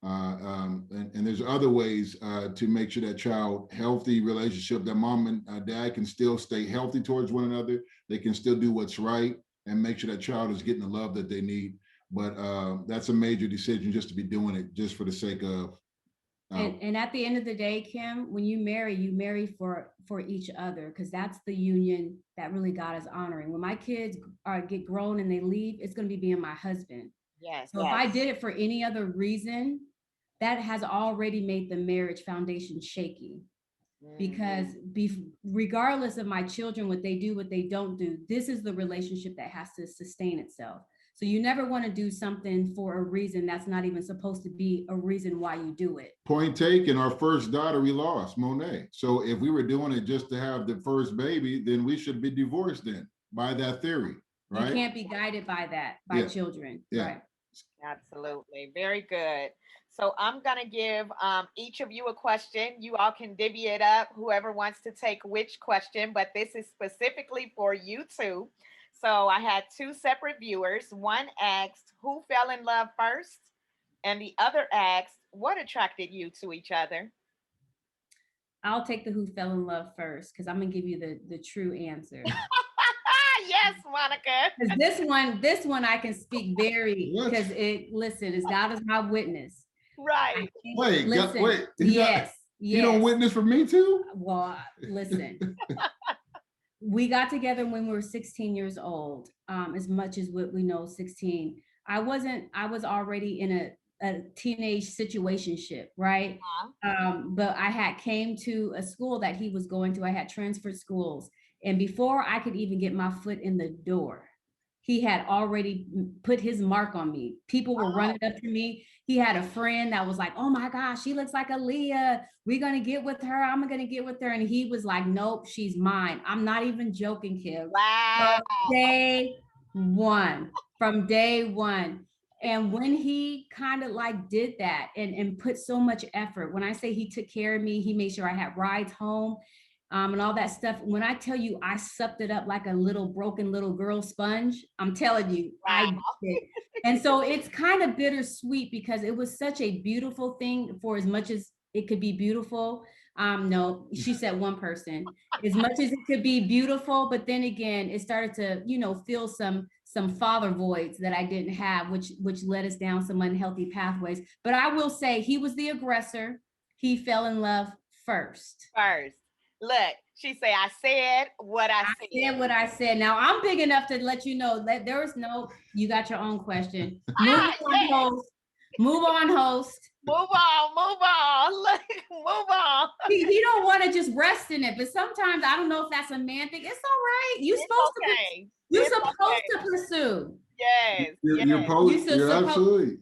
And there's other ways to make sure that child healthy relationship, that mom and dad can still stay healthy towards one another. They can still do what's right and make sure that child is getting the love that they need. But that's a major decision just to be doing it just for the sake of. And at the end of the day, Kim, when you marry for each other, because that's the union that really God is honoring. When my kids get grown and they leave, it's going to be being my husband. Yes. So if I did it for any other reason, that has already made the marriage foundation shaky. Because regardless of my children, what they do, what they don't do, this is the relationship that has to sustain itself. So you never want to do something for a reason that's not even supposed to be a reason why you do it. Point taken, our first daughter we lost, Monet. So if we were doing it just to have the first baby, then we should be divorced then, by that theory, right? You can't be guided by that, by children, right? Absolutely, very good. So I'm going to give each of you a question. You all can divvy it up, whoever wants to take which question, but this is specifically for you two. So I had two separate viewers. One asked, who fell in love first? And the other asked, what attracted you to each other? I'll take the who fell in love first, because I'm going to give you the true answer. Yes, Monica. This one I can speak very, because it's God is my witness. Right. Wait. Yes. You don't witness for me too? Well, listen. We got together when we were 16 years old. As much as what we know, 16. I was already in a teenage situationship, right? But I had came to a school that he was going to. I had transferred schools. And before I could even get my foot in the door, he had already put his mark on me. People were running up to me. He had a friend that was like, oh my gosh, she looks like Aaliyah. We're going to get with her. I'm going to get with her. And he was like, nope, she's mine. I'm not even joking, Kim. Wow. From day one. And when he kind of like did that and put so much effort, when I say he took care of me, he made sure I had rides home. And all that stuff. When I tell you, I supped it up like a broken little girl sponge. I'm telling you, wow. I did. And so it's kind of bittersweet, because it was such a beautiful thing. For as much as it could be beautiful, no, she said one person. As much as it could be beautiful, but then again, it started to, fill some father voids that I didn't have, which led us down some unhealthy pathways. But I will say, he was the aggressor. He fell in love first. Look, she say, I said what I said. I said what I said. Now I'm big enough to let you know that there is no, you got your own question. Move on, host. Move on. Look, move on. He don't want to just rest in it, but sometimes I don't know if that's a man thing. It's all right. You're supposed to pursue. Yes. You're absolutely.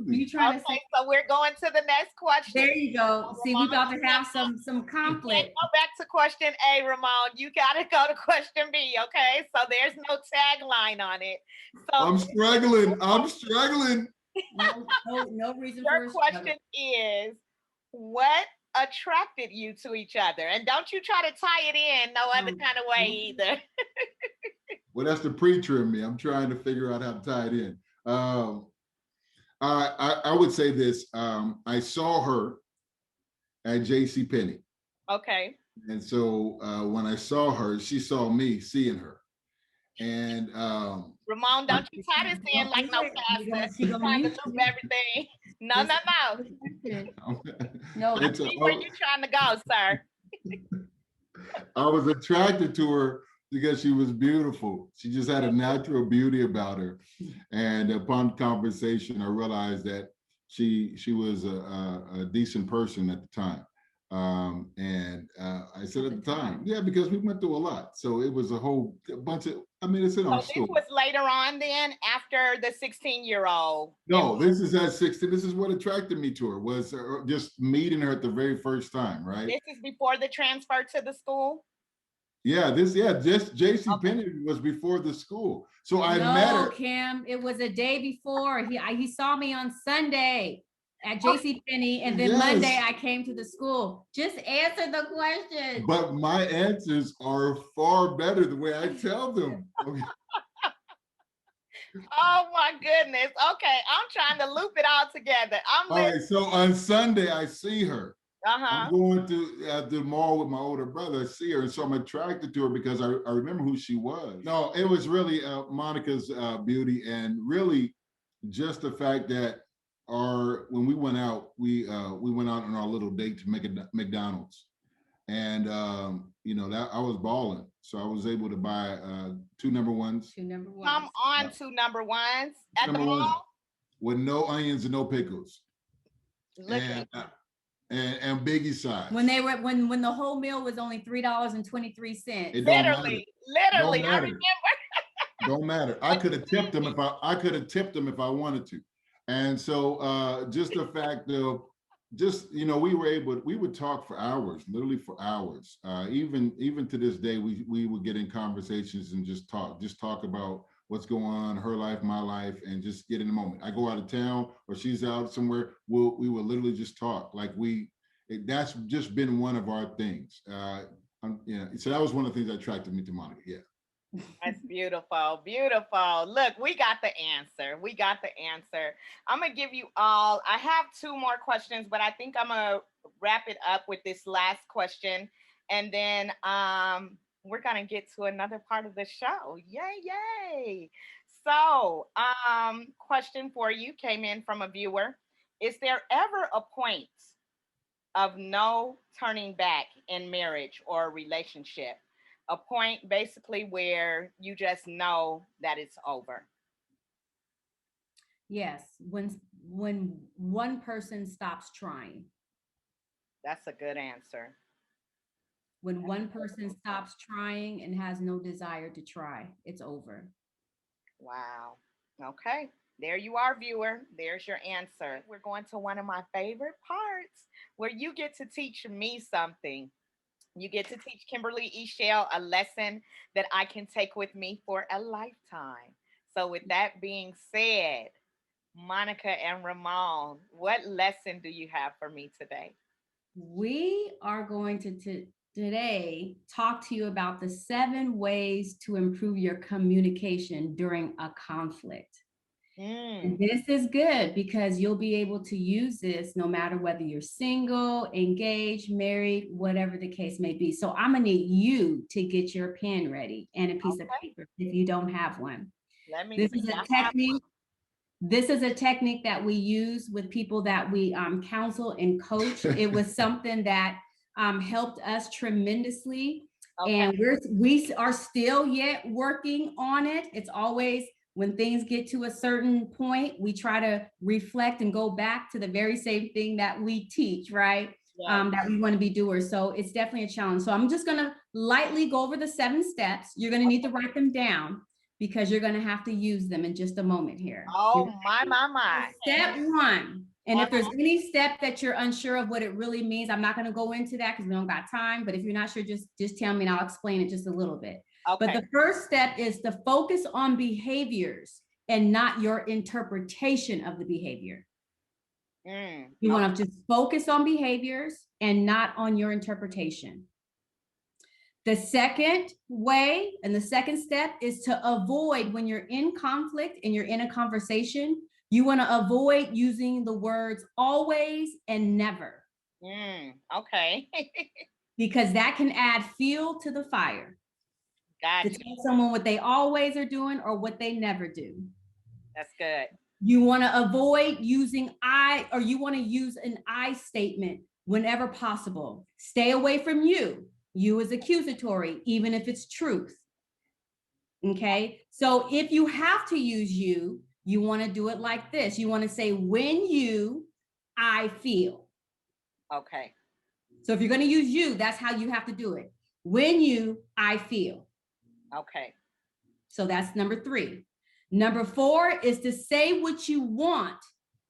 You trying to say? So we're going to the next question. There you go. See, we're about to have some conflict. Go back to question A, Ramon. You got to go to question B. Okay, so there's no tagline on it. So I'm struggling. No reason. Your question is, what attracted you to each other? And don't you try to tie it in no other kind of way either. Well, that's the preacher in me. I'm trying to figure out how to tie it in. I would say this. I saw her at JCPenney. Okay. And so when I saw her, she saw me seeing her. And Ramon, don't you try to Don't sing like do no it. pastor, She gonna trying to mute loop you. everything. No, This no, is no. no. I it's a, see where you're trying to go, sir. I was attracted to her because she was beautiful. She just had a natural beauty about her. And upon conversation, I realized that she was a decent person at the time. And I said at the time, yeah, because we went through a lot. So it was a bunch of, I mean, it's in So our this story. was later on then, after the 16-year-old. No, this is at 16. This is what attracted me to her was just meeting her at the very first time, right? This is before the transfer to the school? Just JC Okay. Penney was before the school. So I met No, her. Kim, it was a day before. He saw me on Sunday at JC Penney, and then Monday Yes, I came to the school. Just answer the question. but my answers are far better the way I tell them. Okay. Oh my goodness. Okay, I'm trying to loop it all together. I'm All listening. right, so on Sunday I see her. I'm Uh-huh. going to the mall with my older brother. I see her, and so I'm attracted to her because I remember who she was. No, it was really Monica's beauty, and really just the fact that our when we went out, we went out on our little date to make a McDonald's, and that I was balling, so I was able to buy two number ones, Two number Come ones. on to number ones at the number ones mall. with no onions and no pickles, Look and at you. and Biggie size. When they were when the whole meal was only $3.23. It don't matter. Literally. Don't I matter. remember. Don't matter. I could have tipped them if I could have tipped them if I wanted to. And so just the fact of just we would talk for hours, literally for hours. Even to this day, we would get in conversations and just talk about what's going on, her life, my life, and just get in the moment. I go out of town or she's out somewhere, we will literally just talk. That's just been one of our things. So that was one of the things that attracted me to Monica. Yeah. That's beautiful. Beautiful. Look, we got the answer. We got the answer. I'm going to give you all, I have two more questions, but I think I'm going to wrap it up with this last question. And then we're going to get to another part of the show. Yay, yay. So, question for you came in from a viewer. Is there ever a point of no turning back in marriage or a relationship? A point basically where you just know that it's over. Yes, when one person stops trying. That's a good answer. When one person stops trying and has no desire to try, it's over. Wow. Okay. There you are, viewer. There's your answer. We're going to one of my favorite parts where you get to teach me something. You get to teach Kimberly Eichelle a lesson that I can take with me for a lifetime. So, with that being said, Monica and Ramon, what lesson do you have for me today? We are going to today talk to you about the 7 ways to improve your communication during a conflict. And Mm, this is good because you'll be able to use this no matter whether you're single, engaged, married, whatever the case may be. So I'm going to need you to get your pen ready and a piece of okay. paper if you don't have one. Let me This see. is a I have technique. This is a technique that we use with people that we counsel and coach. It was something that helped us tremendously, okay. and we are still yet working on it. It's always when things get to a certain point, we try to reflect and go back to the very same thing that we teach, right? Yes. That we want to be doers. So it's definitely a challenge. So I'm just going to lightly go over the 7 steps. You're going to need to write them down because you're going to have to use them in just a moment here. Oh my. Step 1. And if there's Uh-huh. any step that you're unsure of what it really means, I'm not going to go into that because we don't got time. But if you're not sure, just tell me and I'll explain it just a little bit. But Okay. the first step is to focus on behaviors and not your interpretation of the behavior. You Okay. want to just focus on behaviors and not on your interpretation. The second way and the second step is to avoid when you're in conflict and you're in a conversation, you want to avoid using the words always and never. Okay. because that can add fuel to the fire. Gotcha. To tell someone what they always are doing or what they never do. That's good. You want to avoid using I, or you want to use an I statement whenever possible. Stay away from you. You is accusatory, even if it's truth. Okay. So if you have to use you, you want to do it like this. You want to say, when you, I feel. Okay. So if you're going to use you, that's how you have to do it. When you, I feel. Okay. So that's number 3. Number 4 is to say what you want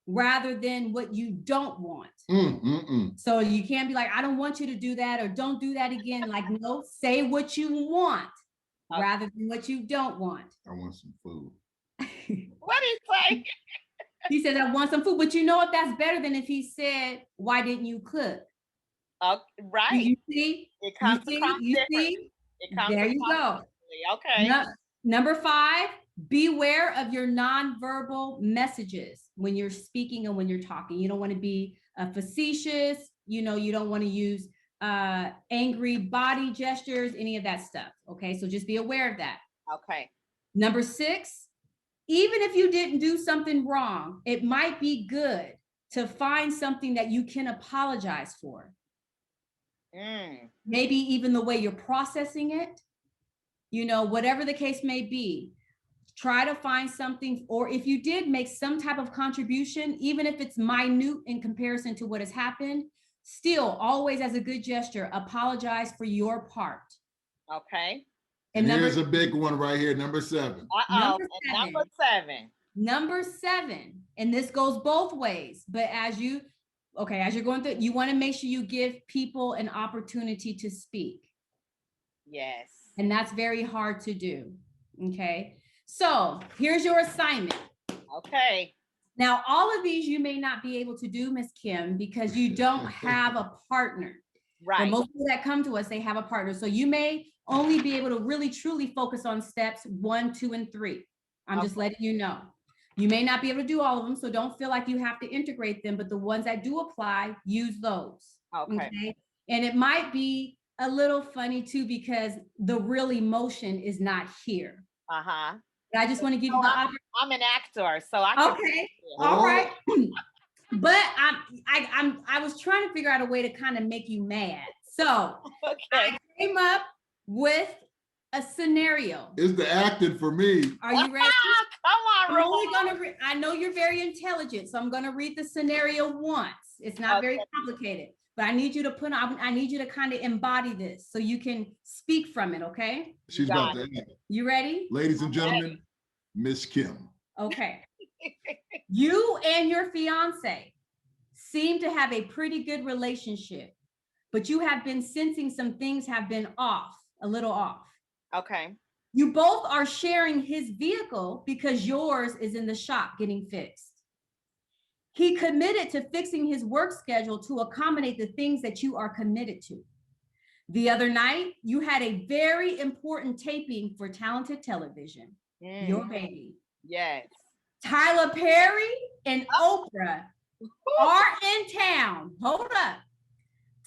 rather than what you don't want. So you can't be like, I don't want you to do that, or don't do that again. Like, no, say what you want rather than what you don't want. I want some food. What did he say? He says, I want some food. But you know what? That's better than if he said, why didn't you cook? Right. You see? It comes you see? It comes there you go. Okay. Number 5, beware of your nonverbal messages when you're speaking and when you're talking. You don't want to be facetious. You don't want to use angry body gestures, any of that stuff. Okay, so just be aware of that. Okay. Number 6, even if you didn't do something wrong, it might be good to find something that you can apologize for. Maybe even the way you're processing it, whatever the case may be, try to find something, or if you did make some type of contribution, even if it's minute in comparison to what has happened, still always as a good gesture, apologize for your part. Okay. And here's a big one right here, number 7. Number 7, and this goes both ways, but as you're going through, you want to make sure you give people an opportunity to speak. Yes. And that's very hard to do. Okay. So here's your assignment. Okay. Now, all of these you may not be able to do, Miss Kim, because you don't have a partner. Right. But most people that come to us, they have a partner. So you may only be able to really, truly focus on steps 1, 2, and 3. I'm just letting you know. You may not be able to do all of them, so don't feel like you have to integrate them, but the ones that do apply, use those. Okay. And it might be a little funny too, because the real emotion is not here. But I just want to give you the opportunity. I'm an actor, so I can. Okay. All right. But I was trying to figure out a way to kind of make you mad. So I came up with a scenario. It's the acting for me. Are you ready? Come on, Romone. I know you're very intelligent, so I'm going to read the scenario once. It's not very complicated, but I need you to I need you to kind of embody this so you can speak from it, okay? She's about to act. You ready? Ladies and gentlemen, Miss Kim. Okay. You and your fiance seem to have a pretty good relationship, but you have been sensing some things have been off, a little off. Okay. You both are sharing his vehicle because yours is in the shop getting fixed. He committed to fixing his work schedule to accommodate the things that you are committed to. The other night, you had a very important taping for Talented Television, your baby. Yes. Tyler Perry and Oprah are in town. Hold up.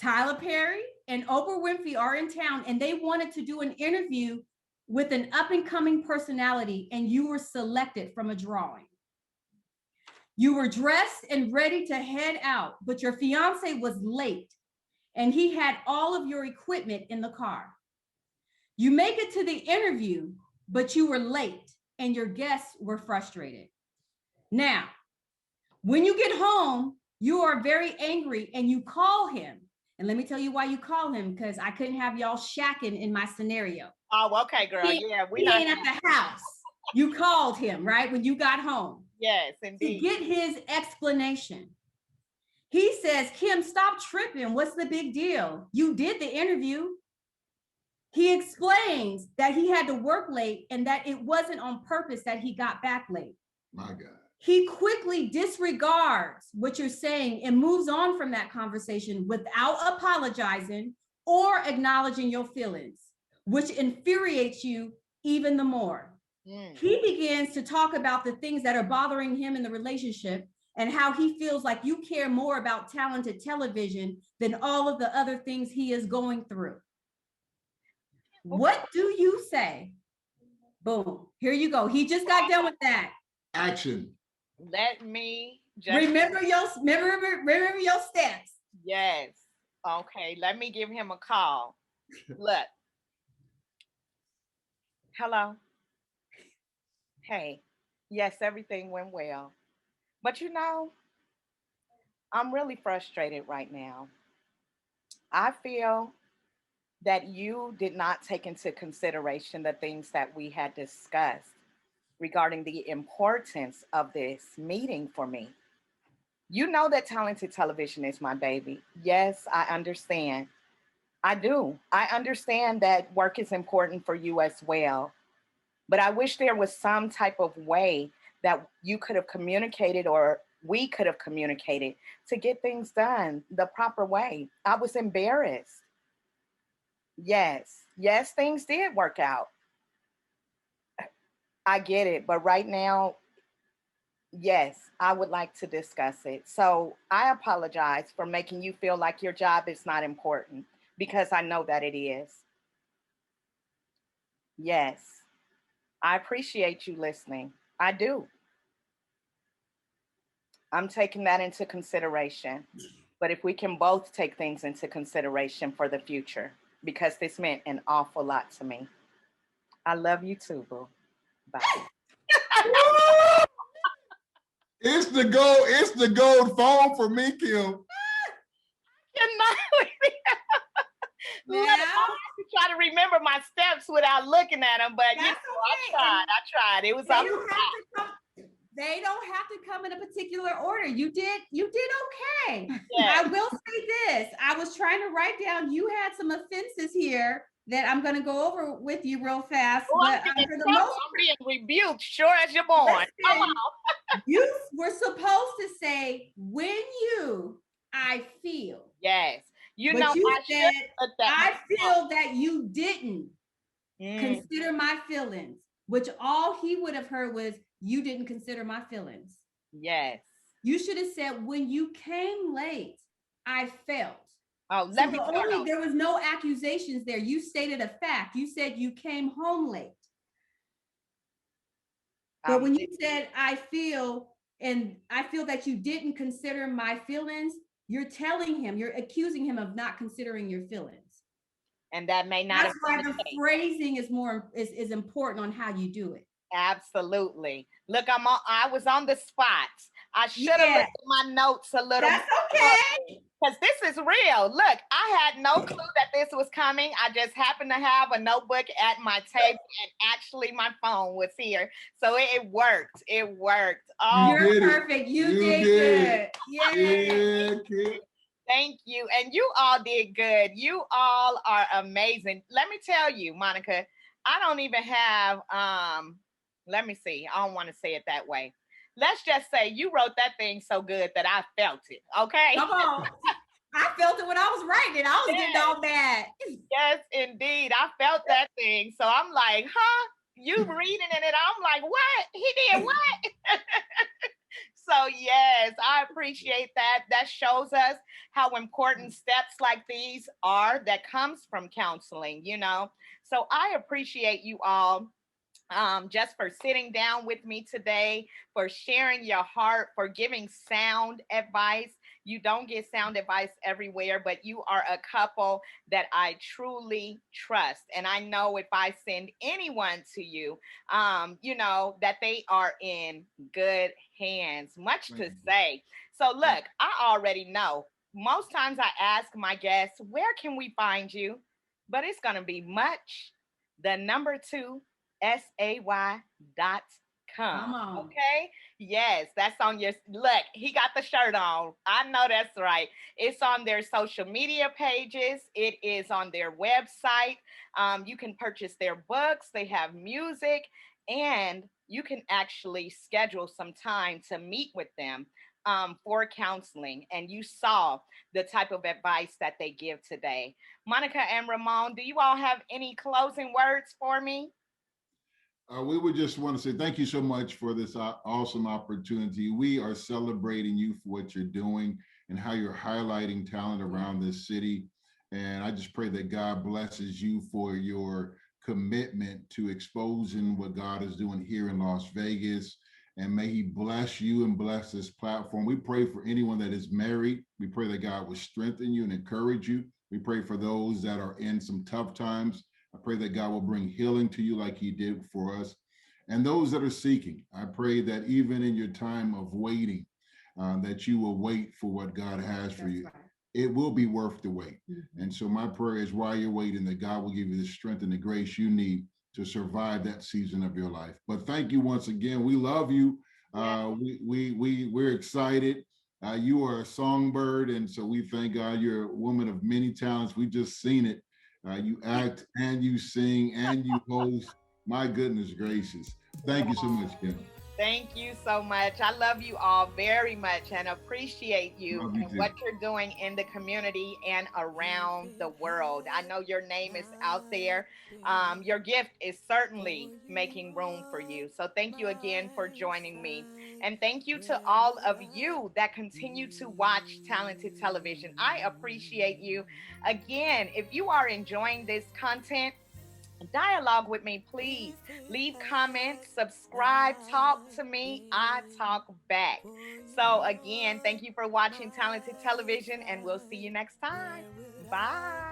Tyler Perry and Oprah Winfrey are in town, and they wanted to do an interview with an up-and-coming personality, and you were selected from a drawing. You were dressed and ready to head out, but your fiance was late, and he had all of your equipment in the car. You make it to the interview, but you were late, and your guests were frustrated. Now, when you get home, you are very angry, and you call him. And let me tell you why you call him, because I couldn't have y'all shacking in my scenario. Oh, okay, girl. He ain't at the house. You called him, right? When you got home. Yes, indeed. To get his explanation. He says, Kim, stop tripping. What's the big deal? You did the interview. He explains that he had to work late and that it wasn't on purpose that he got back late. My God. He quickly disregards what you're saying and moves on from that conversation without apologizing or acknowledging your feelings, which infuriates you even the more. He begins to talk about the things that are bothering him in the relationship, and how he feels like you care more about talented television than all of the other things he is going through. What do you say? Boom. Here you go. He just got done with that. Action. Let me just remember your steps. Yes. Okay. Let me give him a call. Look. Hello. Hey. Yes, everything went well. But I'm really frustrated right now. I feel that you did not take into consideration the things that we had discussed regarding the importance of this meeting for me. You know that talented television is my baby. Yes, I understand. I do. I understand that work is important for you as well. But I wish there was some type of way that you could have communicated or we could have communicated to get things done the proper way. I was embarrassed. Yes, yes, things did work out. I get it. But right now, yes, I would like to discuss it. So I apologize for making you feel like your job is not important because I know that it is. Yes, I appreciate you listening. I do. I'm taking that into consideration. But if we can both take things into consideration for the future, because this meant an awful lot to me. I love you too, boo. Bye. It's the gold phone for me, Kim. Look, I have to try to remember my steps without looking at them, but okay. I tried. It was they don't have to come in a particular order. You did okay. Yes. I will say this. I was trying to write down, you had some offenses here that I'm going to go over with you real fast. But for the most I'm being rebuked, sure as you're born. Come on. You were supposed to say, I feel. Yes. You said, I feel that you didn't consider my feelings, which all he would have heard was, you didn't consider my feelings. Yes. You should have said, when you came late, I felt. Oh, there was no accusations there. You stated a fact. You said you came home late. But when you said, I feel that you didn't consider my feelings, you're telling him, you're accusing him of not considering your feelings. And that may not. That's why the phrasing is important on how you do it. Absolutely. Look, I was on the spot. I should have looked at my notes a little. That's okay. Because this is real. Look, I had no clue that this was coming. I just happened to have a notebook at my table, and actually my phone was here. So it worked. It worked. Oh, you're perfect. You did good. Yeah. Thank you. And you all did good. You all are amazing. Let me tell you, Monica, I don't even have, let me see. I don't want to say it that way. Let's just say you wrote that thing so good that I felt it. Okay. Come on. I felt it when I was writing it. I was getting all mad. Yes, indeed. I felt that thing. So I'm like, huh? You reading it, and I'm like, what? He did what? So yes, I appreciate that. That shows us how important steps like these are that comes from counseling, So I appreciate you all just for sitting down with me today, for sharing your heart, for giving sound advice. You don't get sound advice everywhere, but you are a couple that I truly trust. And I know if I send anyone to you, that they are in good hands, much to say. So look, I already know. Most times I ask my guests, where can we find you? But it's going to be much, the number 2, say.com. Okay. Yes, that's on your look. He got the shirt on. I know that's right. It's on their social media pages. It is on their website. You can purchase their books. They have music, and you can actually schedule some time to meet with them for counseling. And you saw the type of advice that they give today. Monica and Romone, do you all have any closing words for me? We would just want to say thank you so much for this awesome opportunity. We are celebrating you for what you're doing and how you're highlighting talent around this city. And I just pray that God blesses you for your commitment to exposing what God is doing here in Las Vegas. And may He bless you and bless this platform. We pray for anyone that is married. We pray that God will strengthen you and encourage you. We pray for those that are in some tough times. I pray that God will bring healing to you like He did for us. And those that are seeking, I pray that even in your time of waiting, that you will wait for what God has for you. Right. It will be worth the wait. Mm-hmm. And so my prayer is while you're waiting, that God will give you the strength and the grace you need to survive that season of your life. But thank you once again. We love you. We're excited. You are a songbird, and so we thank God you're a woman of many talents. We just seen it. You act and you sing and you host. My goodness gracious. Thank you so much, Kim. Thank you so much. I love you all very much and appreciate you Love you and too. what you're doing in the community and around the world. I know your name is out there. Your gift is certainly making room for you. So thank you again for joining me. And thank you to all of you that continue to watch Talented Television. I appreciate you. Again, if you are enjoying this content, dialogue with me, please. Leave comments, subscribe, talk to me. I talk back. So, again, thank you for watching Talented Television, and we'll see you next time. Bye.